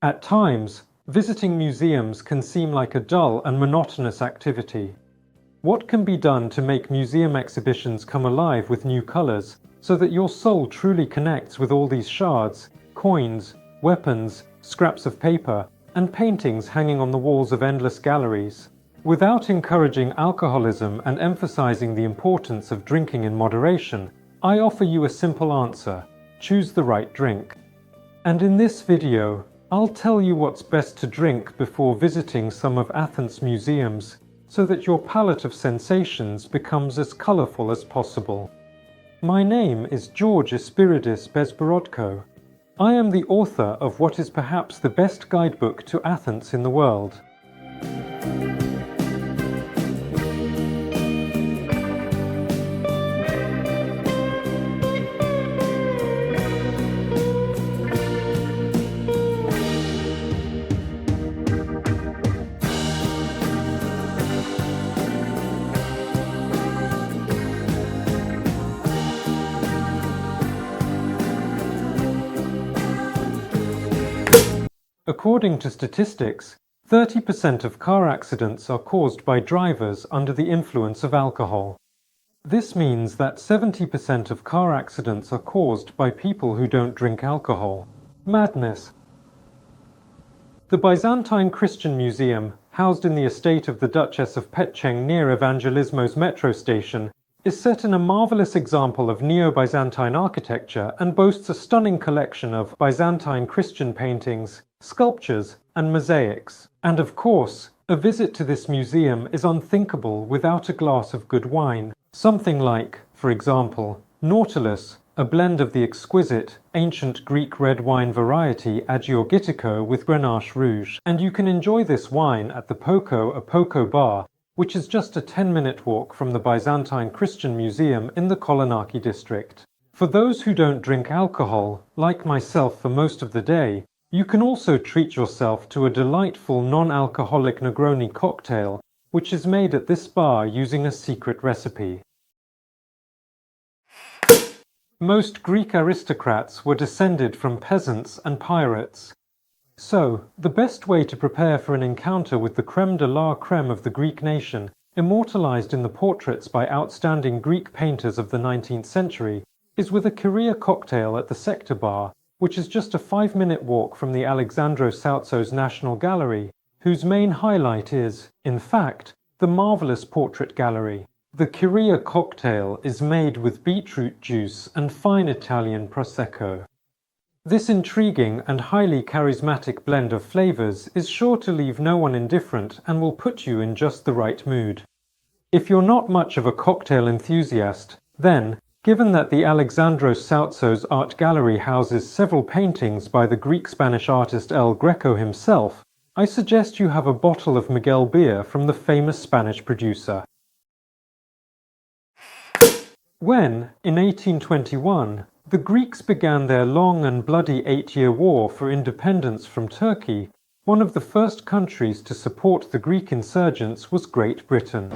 At times, visiting museums can seem like a dull and monotonous activity. What can be done to make museum exhibitions come alive with new colors, so that your soul truly connects with all these shards, coins, weapons, scraps of paper, and paintings hanging on the walls of endless galleries? Without encouraging alcoholism and emphasizing the importance of drinking in moderation, I offer you a simple answer: choose the right drink. And in this video, I'll tell you what's best to drink before visiting some of Athens' museums, so that your palette of sensations becomes as colorful as possible. My name is George Espiridis Besborodko. I am the author of what is perhaps the best guidebook to Athens in the world. According to statistics, 30% of car accidents are caused by drivers under the influence of alcohol. This means that 70% of car accidents are caused by people who don't drink alcohol. Madness. The Byzantine Christian Museum, housed in the estate of the Duchess of Petcheng near Evangelismos metro station, is set in a marvelous example of Neo-Byzantine architecture and boasts a stunning collection of Byzantine Christian paintings, sculptures, and mosaics. And of course, a visit to this museum is unthinkable without a glass of good wine. Something like, for example, Nautilus, a blend of the exquisite, ancient Greek red wine variety Agiorgitiko with Grenache Rouge. And you can enjoy this wine at the a Poco bar, which is just a 10-minute walk from the Byzantine Christian Museum in the Kolonaki district. For those who don't drink alcohol, like myself for most of the day, you can also treat yourself to a delightful non-alcoholic Negroni cocktail, which is made at this bar using a secret recipe. Most Greek aristocrats were descended from peasants and pirates. So, the best way to prepare for an encounter with the crème de la crème of the Greek nation, immortalized in the portraits by outstanding Greek painters of the 19th century, is with a Kyria cocktail at the Sector Bar, which is just a 5-minute walk from the Alexandros Soutsos National Gallery, whose main highlight is, in fact, the marvelous portrait gallery. The Kyria cocktail is made with beetroot juice and fine Italian Prosecco. This intriguing and highly charismatic blend of flavors is sure to leave no one indifferent and will put you in just the right mood. If you're not much of a cocktail enthusiast, then, given that the Alexandros Soutsos Art Gallery houses several paintings by the Greek-Spanish artist El Greco himself, I suggest you have a bottle of Miguel beer from the famous Spanish producer. When, in 1821, the Greeks began their long and bloody 8-year war for independence from Turkey, one of the first countries to support the Greek insurgents was Great Britain.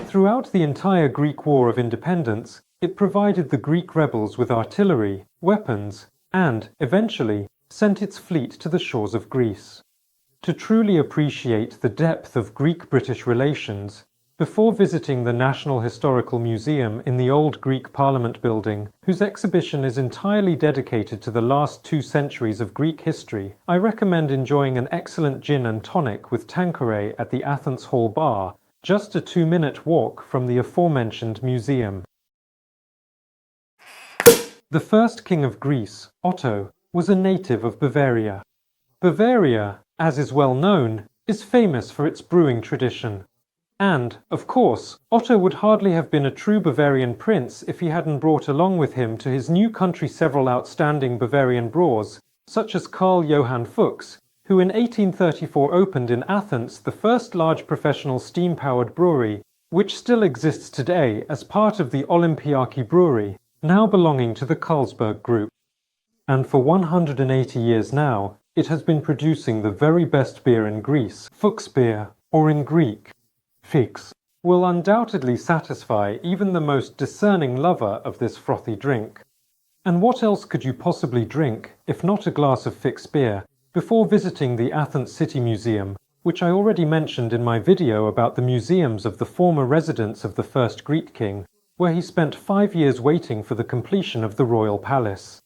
Throughout the entire Greek War of Independence, it provided the Greek rebels with artillery, weapons, and, eventually, sent its fleet to the shores of Greece. To truly appreciate the depth of Greek-British relations, before visiting the National Historical Museum in the old Greek Parliament building, whose exhibition is entirely dedicated to the last 2 centuries of Greek history, I recommend enjoying an excellent gin and tonic with Tanqueray at the Athens Hall Bar, just a 2-minute walk from the aforementioned museum. The first king of Greece, Otto, was a native of Bavaria. Bavaria, as is well known, is famous for its brewing tradition. And, of course, Otto would hardly have been a true Bavarian prince if he hadn't brought along with him to his new country several outstanding Bavarian brewers, such as Carl Johann Fuchs, who in 1834 opened in Athens the first large professional steam-powered brewery, which still exists today as part of the Olympiaki Brewery, now belonging to the Carlsberg Group. And for 180 years now, it has been producing the very best beer in Greece, Fuchs beer, or in Greek, fix will undoubtedly satisfy even the most discerning lover of this frothy drink. And what else could you possibly drink, if not a glass of fix beer, before visiting the Athens City Museum, which I already mentioned in my video about the museums of the former residence of the first Greek king, where he spent 5 years waiting for the completion of the royal palace.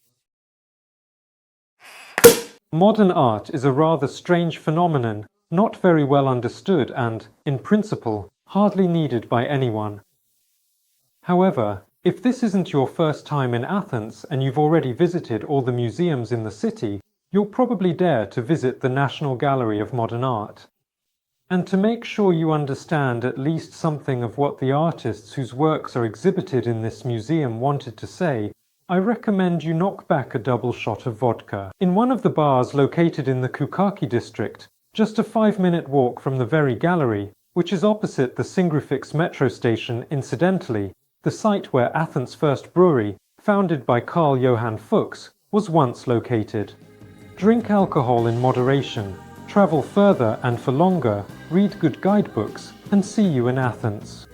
Modern art is a rather strange phenomenon, not very well understood and, in principle, hardly needed by anyone. However, if this isn't your first time in Athens and you've already visited all the museums in the city, you'll probably dare to visit the National Gallery of Modern Art. And to make sure you understand at least something of what the artists whose works are exhibited in this museum wanted to say, I recommend you knock back a double shot of vodka. In one of the bars located in the Koukaki district, just a 5-minute walk from the very gallery, which is opposite the Singrifix metro station, incidentally, the site where Athens' first brewery, founded by Carl Johann Fuchs, was once located. Drink alcohol in moderation, travel further and for longer, read good guidebooks, and see you in Athens.